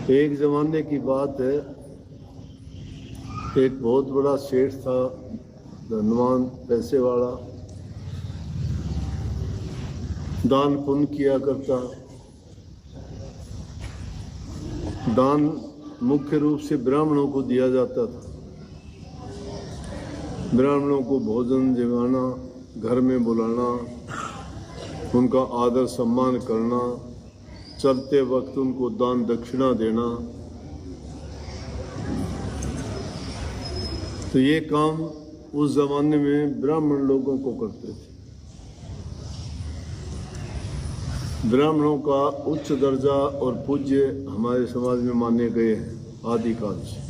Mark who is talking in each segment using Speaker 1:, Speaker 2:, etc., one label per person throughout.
Speaker 1: एक ज़माने की बात है, एक बहुत बड़ा सेठ था, धनवान, पैसे वाला, दान पुण्य किया करता। दान मुख्य रूप से ब्राह्मणों को दिया जाता था। ब्राह्मणों को भोजन जगाना, घर में बुलाना, उनका आदर सम्मान करना, चलते वक्त उनको दान दक्षिणा देना। तो ये काम उस जमाने में ब्राह्मण लोगों को करते थे। ब्राह्मणों का उच्च दर्जा और पूज्य हमारे समाज में माने गए हैं आदिकाल से।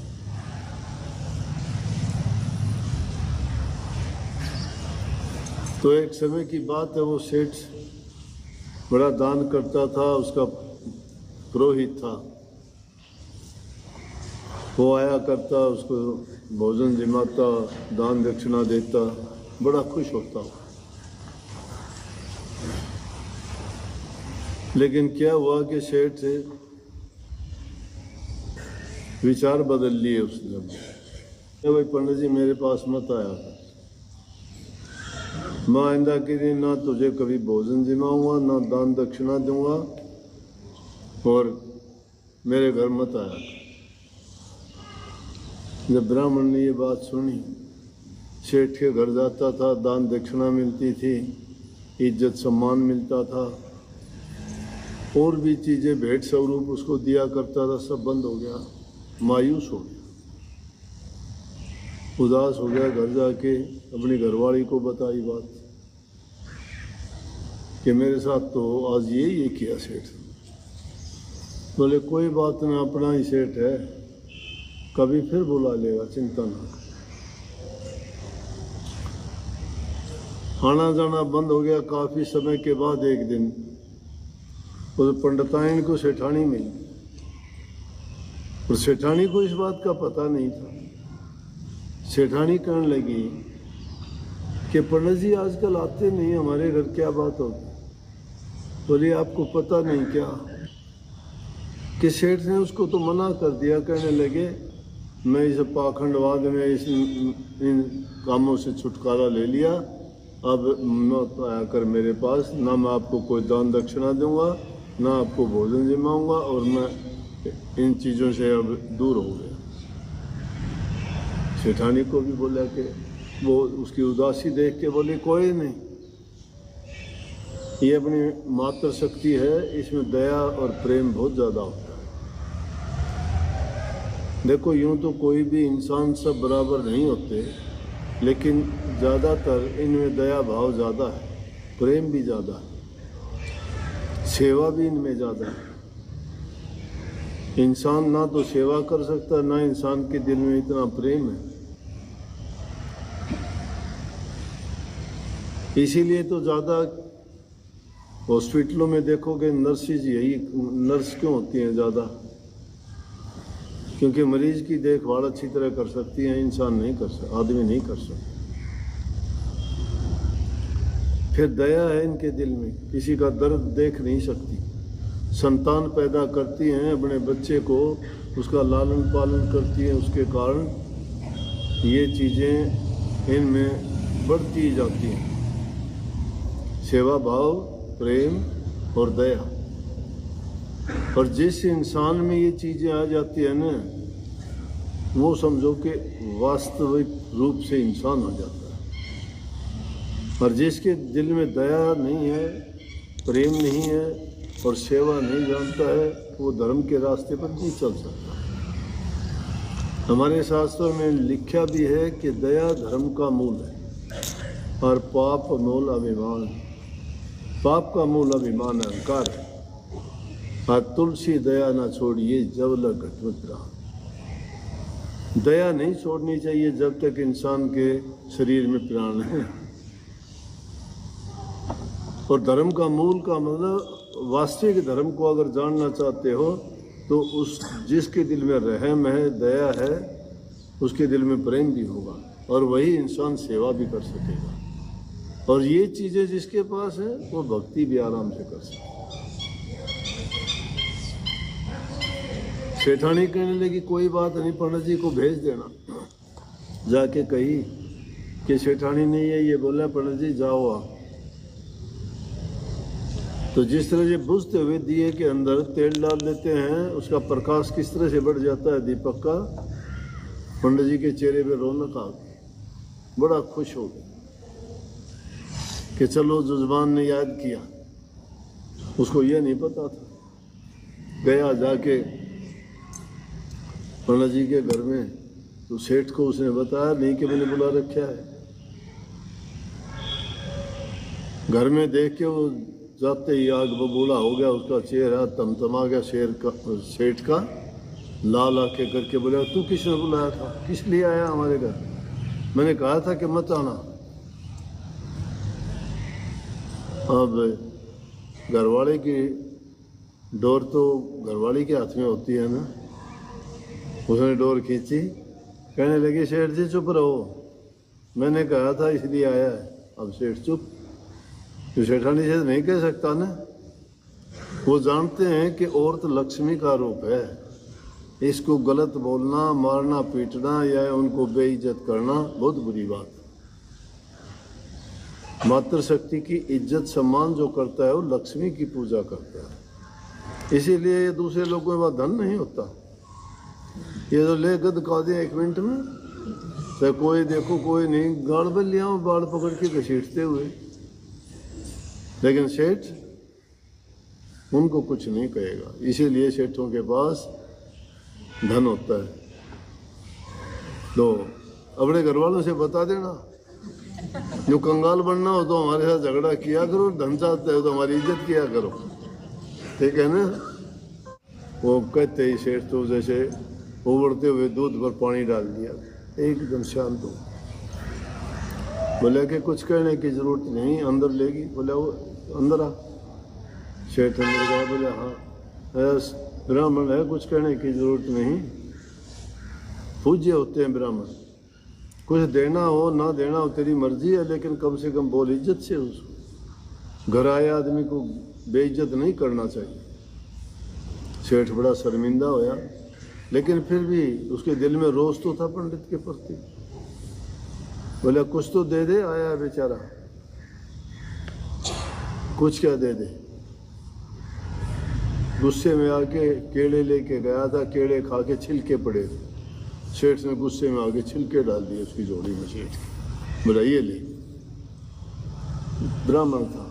Speaker 1: तो एक समय की बात है, वो सेठ बड़ा दान करता था, उसका पुरोहित था, वो आया करता, उसको भोजन जिमाता, दान दक्षिणा देता, बड़ा खुश होता। लेकिन क्या हुआ कि सेठ से विचार बदल लिए उसने। भाई पंडित जी मेरे पास मत आया था, मैं आइंदा के दिन ना तुझे कभी भोजन जिमाऊंगा, ना दान दक्षिणा दूंगा, और मेरे घर मत आया। जब ब्राह्मण ने ये बात सुनी, सेठ के घर जाता था, दान दक्षिणा मिलती थी, इज्जत सम्मान मिलता था, और भी चीज़ें भेंट स्वरूप उसको दिया करता था, सब बंद हो गया। मायूस हो गया, उदास हो गया। घर जाके अपनी घरवाली को बताई बात कि मेरे साथ तो आज ये किया सेठ। बोले कोई बात ना, अपना ही सेठ है, कभी फिर बुला लेगा, चिंता ना। आना जाना बंद हो गया। काफ़ी समय के बाद एक दिन उस पंडिताइन को सेठानी मिली, और सेठानी को इस बात का पता नहीं था। सेठानी कहने लगी कि पंडित जी आजकल आते नहीं हमारे घर, क्या बात होगी? बोली आपको पता नहीं क्या कि सेठ ने उसको तो मना कर दिया। कहने लगे मैं इस पाखंडवाद में, इन कामों से छुटकारा ले लिया, अब मत आया कर मेरे पास, ना मैं आपको कोई दान दक्षिणा दूंगा, ना आपको भोजन जिमाऊंगा, और मैं इन चीज़ों से अब दूर हो गया। सेठानी को भी बोला कि वो उसकी उदासी देख के बोली कोई नहीं, ये अपनी मातृ शक्ति है, इसमें दया और प्रेम बहुत ज़्यादा होता है। देखो यूँ तो कोई भी इंसान सब बराबर नहीं होते, लेकिन ज़्यादातर इनमें दया भाव ज़्यादा है, प्रेम भी ज़्यादा है, सेवा भी इनमें ज़्यादा है। इंसान ना तो सेवा कर सकता, ना इंसान के दिल में इतना प्रेम है। इसीलिए तो ज़्यादा हॉस्पिटलों में देखोगे नर्सेज, यही नर्स क्यों होती हैं ज़्यादा? क्योंकि मरीज की देखभाल अच्छी तरह कर सकती हैं, इंसान नहीं कर सकता, आदमी नहीं कर सकता। फिर दया है इनके दिल में, किसी का दर्द देख नहीं सकती। संतान पैदा करती हैं, अपने बच्चे को उसका लालन पालन करती हैं, उसके कारण ये चीज़ें इनमें बढ़ती जाती हैं, सेवा भाव, प्रेम और दया। और जिस इंसान में ये चीज़ें आ जाती है ना, वो समझो कि वास्तविक रूप से इंसान हो जाता है। और जिसके दिल में दया नहीं है, प्रेम नहीं है और सेवा नहीं जानता है, वो धर्म के रास्ते पर नहीं चल सकता। हमारे शास्त्रों में लिखा भी है कि दया धर्म का मूल है और पाप मूल अभिमान। पाप का मूल अभिमान अहंकार है। और तुलसी दया ना छोड़िए जब लग घटवत रहा। दया नहीं छोड़नी चाहिए जब तक इंसान के शरीर में प्राण है। और धर्म का मूल का मतलब वास्तविक धर्म को अगर जानना चाहते हो तो उस जिसके दिल में रहम है, दया है, उसके दिल में प्रेम भी होगा और वही इंसान सेवा भी कर सकेगा। और ये चीज़ें जिसके पास है वो भक्ति भी आराम से कर सकता है। सेठानी कहने लगी कोई बात नहीं, पंडित जी को भेज देना। जाके कही कि सेठानी ने ये बोला, पंडित जी जाओ आप। तो जिस तरह से बुझते हुए दिए के अंदर तेल डाल लेते हैं, उसका प्रकाश किस तरह से बढ़ जाता है दीपक का, पंडित जी के चेहरे पे रौनक आ गई, बड़ा खुश हो गए कि चलो जुज़बान ने याद किया। उसको यह नहीं पता था, गया जाके पंडित जी के घर में, तो सेठ को उसने बताया नहीं कि मैंने बुला रखा है। घर में देख के वो जाते ही आग बबूला हो गया, उसका चेहरा तमतमा गया सेठ का, लाल आंखें करके बोला तू किसने बुलाया था, किस लिए आया हमारे घर, मैंने कहा था कि मत आना। अब घरवाले की डोर तो घरवाली के हाथ में होती है ना, उसने डोर खींची, कहने लगी सेठ जी चुप रहो, मैंने कहा था इसलिए आया है। अब सेठ चुप, तो सेठानी से नहीं कह सकता ना, वो जानते हैं कि औरत लक्ष्मी का रूप है, इसको गलत बोलना, मारना पीटना या उनको बेइज्जत करना बहुत बुरी बात है। मातृशक्ति की इज्जत सम्मान जो करता है वो लक्ष्मी की पूजा करता है, इसीलिए ये दूसरे लोगों के पास धन नहीं होता। ये तो ले गद का दे 1 मिनट में, तो कोई देखो कोई नहीं, गाड़ बल लिया बाढ़ पकड़ के घसीटते हुए, लेकिन सेठ उनको कुछ नहीं कहेगा, इसीलिए सेठों के पास धन होता है। तो अपने घर वालों से बता देना, जो कंगाल बनना हो तो हमारे साथ झगड़ा किया करो, धन चाहते हो तो हमारी इज्जत किया करो, ठीक है ना। वो कहते ही सेठ तो जैसे उबलते हुए दूध पर पानी डाल दिया, एकदम शांत हो। बोला कि कुछ कहने की जरूरत नहीं, अंदर लेगी। बोला वो अंदर आ। सेठ अंदर गया, बोला हाँ ब्राह्मण है, कुछ कहने की जरूरत नहीं, पूज्य होते हैं ब्राह्मण, कुछ देना हो ना देना हो तेरी मर्जी है, लेकिन कम से कम बोल इज्जत से उसको, घर आए आदमी को बेइज्जत नहीं करना चाहिए। सेठ बड़ा शर्मिंदा होया, लेकिन फिर भी उसके दिल में रोष तो था पंडित के प्रति। बोला कुछ तो दे दे, आया बेचारा, कुछ क्या दे दे। गुस्से में आके केले लेके गया था, केले खा के छिलके पड़े थे, सेठ ने गुस्से में आके छिलके डाल दिए उसकी जोड़ी में। सेठ बोला ये ले। ब्राह्मण था,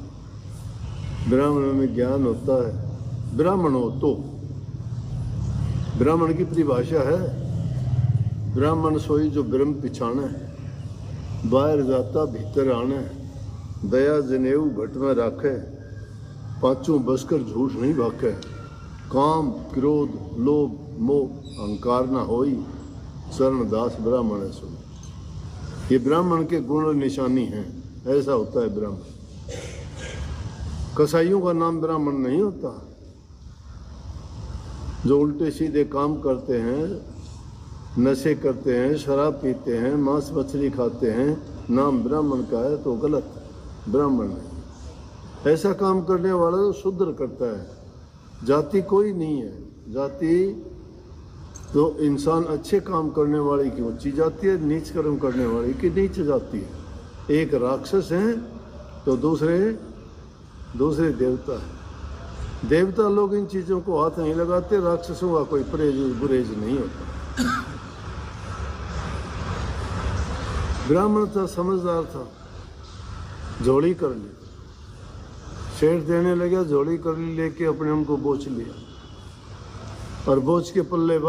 Speaker 1: ब्राह्मण में ज्ञान होता है, ब्राह्मण हो तो। ब्राह्मण की परिभाषा है, ब्राह्मण सोई जो ब्रह्म पिछाना है, बाहर जाता भीतर आना है, दया जनेऊ घट में राखे, पांचों बसकर झूठ नहीं भाखे, काम क्रोध लोभ मोह अहंकार न होई, शरण दास ब्राह्मण है सुन। ये ब्राह्मण के गुण और निशानी हैं, ऐसा होता है ब्राह्मण। कसाईयों का नाम ब्राह्मण नहीं होता, जो उल्टे सीधे काम करते हैं, नशे करते हैं, शराब पीते हैं, मांस मछली खाते हैं, नाम ब्राह्मण का है तो गलत ब्राह्मण है। ऐसा काम करने वाला तो शूद्र करता है, जाति कोई नहीं है। जाति तो इंसान अच्छे काम करने वाले की ऊंची जाति है, नीच कर्म करने वाले की नीच जाति है। एक राक्षस है तो दूसरे देवता है। देवता लोग इन चीज़ों को हाथ नहीं लगाते, राक्षसों का कोई परहेज गुरेज नहीं होता। ब्राह्मण था, समझदार था, झोली कर ली, शेर देने लगा, झोली कर ली, लेके अपने उनको बोझ लिया और बोझ के पल्ले में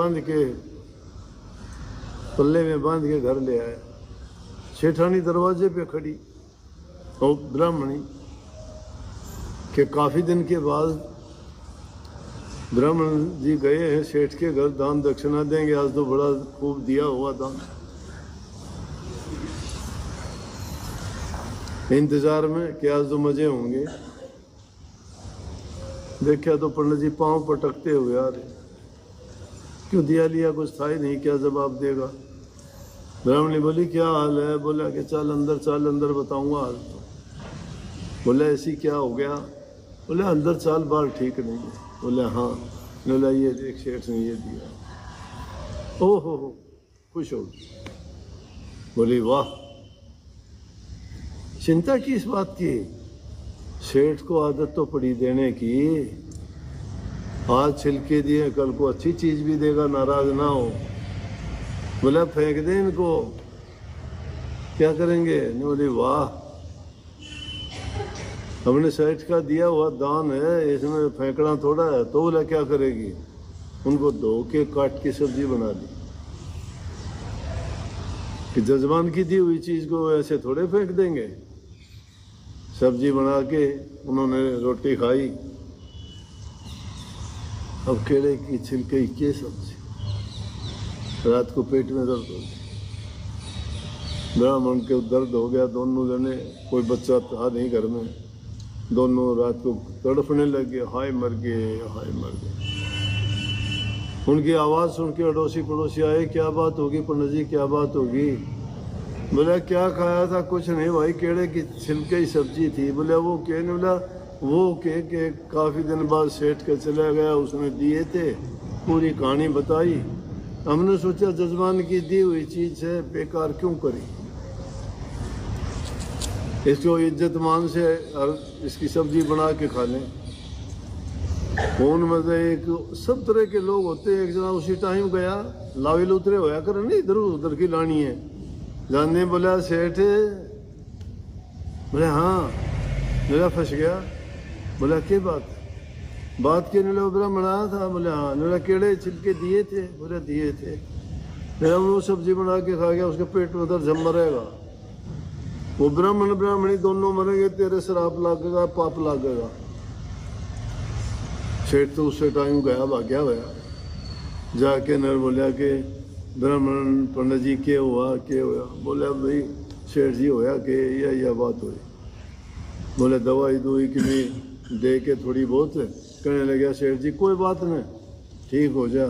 Speaker 1: बांध के घर ले आया। सेठानी दरवाजे पे खड़ी और ब्राह्मणी के काफी दिन के बाद ब्राह्मण जी गए हैं सेठ के घर, दान दक्षिणा देंगे, आज तो बड़ा खूब दिया हुआ दान। इंतजार में कि आज तो मजे होंगे। देखा तो पंडित जी पांव पटकते हुए आ रहे, क्यों दिया लिया कुछ था ही नहीं, क्या जवाब देगा। ब्राह्मणी बोली क्या हाल है, बोला कि चल अंदर बताऊंगा हाल। तो बोला ऐसी क्या हो गया, बोले अंदर चाल बाहर ठीक नहीं है। बोले हाँ, बोला ये देख सेठ ने ये दिया। हो खुश हो गई। बोली वाह, चिंता की इस बात की, सेठ को आदत तो पड़ी देने की, आज छिलके दिए कल को अच्छी चीज भी देगा, नाराज ना हो। बोला फेंक दे इनको, क्या करेंगे? बोली वाह, हमने सेठ का दिया हुआ दान है, इसमें फेंकना थोड़ा है। तो बोला क्या करेगी? उनको धो के काट के सब्जी बना दी कि जजमान की दी हुई चीज को ऐसे थोड़े फेंक देंगे। सब्जी बना के उन्होंने रोटी खाई। अब केले की छिलके की सब्जी, रात को पेट में दर्द हो गया, ब्राह्मण के दर्द हो गया, दोनों जने, कोई बच्चा था नहीं घर में, दोनों रात को तड़पने लगे, हाय मर गए, हाय मर गए। उनकी आवाज़ सुन के अड़ोसी पड़ोसी आए, क्या बात होगी पंडित जी, क्या बात होगी? बोला क्या खाया था? कुछ नहीं भाई, केले की छिलके की सब्जी थी। बोला वो के? बोला वो के काफ़ी दिन बाद सेठ के चला गया, उसने दिए थे। पूरी कहानी बताई। हमने सोचा जजमान की दी हुई चीज़ है, बेकार क्यों करी, इसको इज्जत मान से और इसकी सब्जी बना के खा लें। फोन में से एक सब तरह के लोग होते हैं। एक जना उसी टाइम गया, लाविल उतरे होया कर, नहीं इधर उधर की लानी है। जानने बोला सेठ, बोले हाँ। मेरा फंस गया। बोला क्या बात के? बोला ब्राह्मण आया था। बोले हाँ। बोला केड़े छिलके दिए थे? बोले दिए थे। मेरा वो सब्जी बना के खा गया, उसके पेट में उधर जम मरेगा। वो ब्राह्मण ब्राह्मणी दोनों मरेंगे, तेरे श्राप लागेगा, पाप लागेगा। सेठ तो उससे टाइम गया, भाग्या गया। जाके नर बोलिया कि ब्राह्मण पंडित जी क्या हुआ, क्या हुआ? बोला भाई सेठ जी होया कि यह बात हुई। बोले दवाई दुई कि नहीं दे के थोड़ी बहुत। कहने लगे सेठ जी कोई बात नहीं, ठीक हो जा।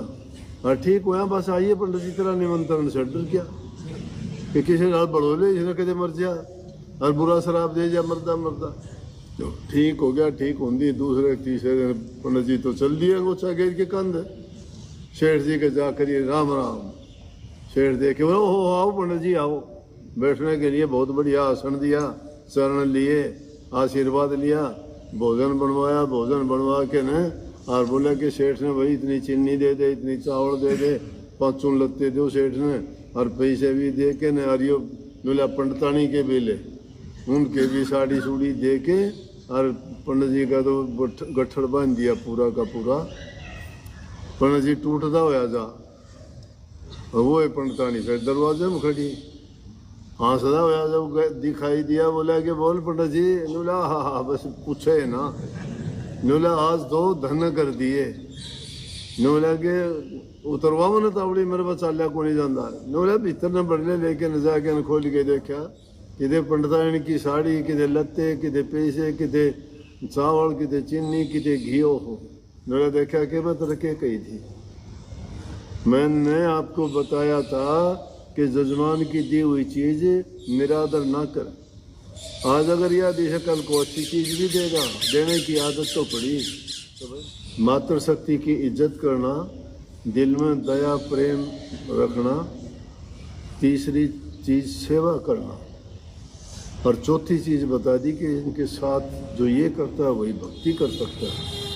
Speaker 1: और ठीक होया, बस आइए पंडित जी तेरा निमंत्रण से डर क्या कि किसी नाल बढ़ोले इसने कदे मर जा और बुरा शराब दे जा मरदा मरदा। तो ठीक हो गया। ठीक होंगी दूसरे तीसरे दिन पंडित जी तो चल दिए गोछा घेर के कंध। सेठ जी के जा करिए राम राम। सेठ देखे बोले हो आओ पंडित जी आओ। बैठने के लिए बहुत बढ़िया आसन दिया, चरण लिए, आशीर्वाद लिया, भोजन बनवाया। भोजन बनवा के न और बोला कि सेठ ने भाई इतनी चीनी दे दे, इतनी चावल दे दे, 5 लत्ते दो सेठ ने, और पैसे भी दे के न। और यो बोला पंडितानी के बेले उनके भी साड़ी सूड़ी दे के, और पंडित जी का तो गठड़ बांध दिया पूरा का पूरा। पंडित जी टूटता होया जा, और वो है पंडितानी फिर दरवाजे में खड़ी हंसदा होया जब दिखाई दिया। बोला कि बोल पंडित जी। बोला हाँ बस पूछे ना। बोला आज तो धन कर दिए। बोला कि उतरवा मन तावड़ी मेरे पास चालिया को नहीं जाता। बोला भीतर ने बड़ले लेके न जाके न खोल के देखा, किधे पंडितानी की साड़ी, किधे लत्ते, किधे पैसे, किधे चावल, किधे चीनी, किधे घी हो। मैंने देखा कि मैं रखे कही थी। मैंने आपको बताया था कि जजमान की दी हुई चीज निरादर ना कर। आज अगर याद है कल को अच्छी चीज भी देगा, देने की आदत तो पड़ी। मातृशक्ति की इज्जत करना, दिल में दया प्रेम रखना, तीसरी चीज सेवा करना, और चौथी चीज बता दी कि इनके साथ जो ये करता है वही भक्ति कर सकता है।